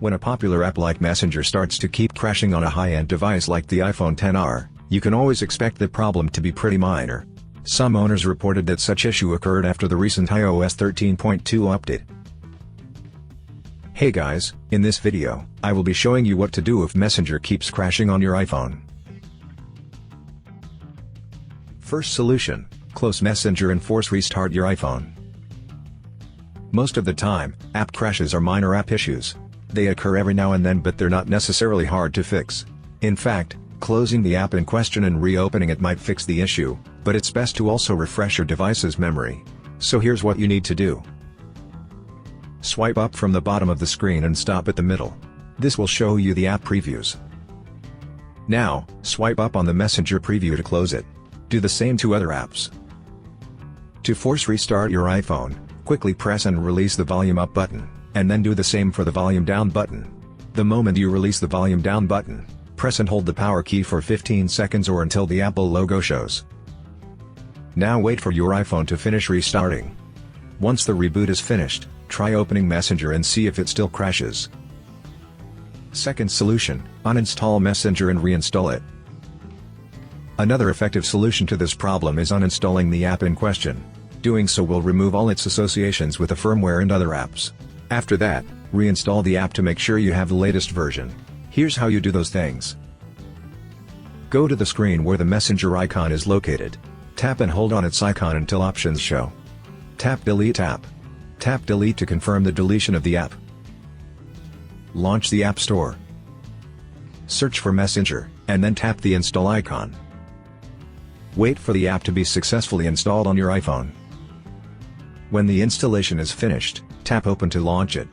When a popular app like Messenger starts to keep crashing on a high-end device like the iPhone XR, you can always expect the problem to be pretty minor. Some owners reported that such issue occurred after the recent iOS 13.2 update. Hey guys, in this video, I will be showing you what to do if Messenger keeps crashing on your iPhone. First solution, close Messenger and force restart your iPhone. Most of the time, app crashes are minor app issues. They occur every now and then, but they're not necessarily hard to fix. In fact, closing the app in question and reopening it might fix the issue, but it's best to also refresh your device's memory. So here's what you need to do. Swipe up from the bottom of the screen and stop at the middle. This will show you the app previews. Now, swipe up on the Messenger preview to close it. Do the same to other apps. To force restart your iPhone, quickly press and release the volume up button, and then do the same for the volume down button. The moment you release the volume down button, press and hold the power key for 15 seconds or until the Apple logo shows. Now wait for your iPhone to finish restarting. Once the reboot is finished, try opening Messenger and see if it still crashes. Second solution, uninstall Messenger and reinstall it. Another effective solution to this problem is uninstalling the app in question. Doing so will remove all its associations with the firmware and other apps. After that, reinstall the app to make sure you have the latest version. Here's how you do those things. Go to the screen where the Messenger icon is located. Tap and hold on its icon until options show. Tap Delete App. Tap Delete to confirm the deletion of the app. Launch the App Store. Search for Messenger, and then tap the install icon. Wait for the app to be successfully installed on your iPhone. When the installation is finished, tap Open to launch it.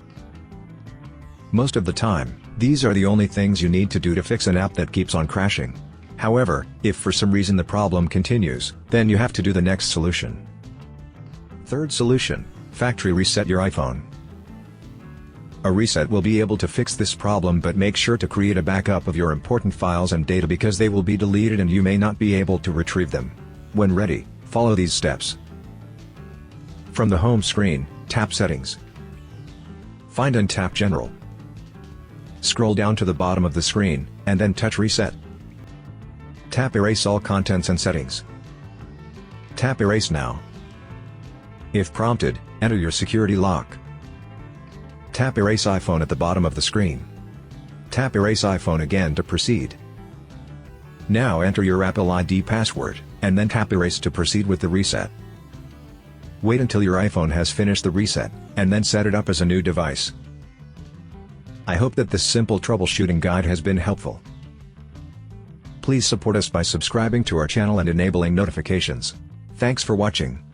Most of the time, these are the only things you need to do to fix an app that keeps on crashing. However, if for some reason the problem continues, then you have to do the next solution. Third solution, factory reset your iPhone. A reset will be able to fix this problem, but make sure to create a backup of your important files and data because they will be deleted and you may not be able to retrieve them. When ready, follow these steps. From the home screen, tap Settings. Find and tap General. Scroll down to the bottom of the screen, and then touch Reset. Tap Erase all contents and settings. Tap Erase now. If prompted, enter your security lock. Tap Erase iPhone at the bottom of the screen. Tap Erase iPhone again to proceed. Now enter your Apple ID password, and then tap Erase to proceed with the reset. Wait until your iPhone has finished the reset, and then set it up as a new device. I hope that this simple troubleshooting guide has been helpful. Please support us by subscribing to our channel and enabling notifications. Thanks for watching.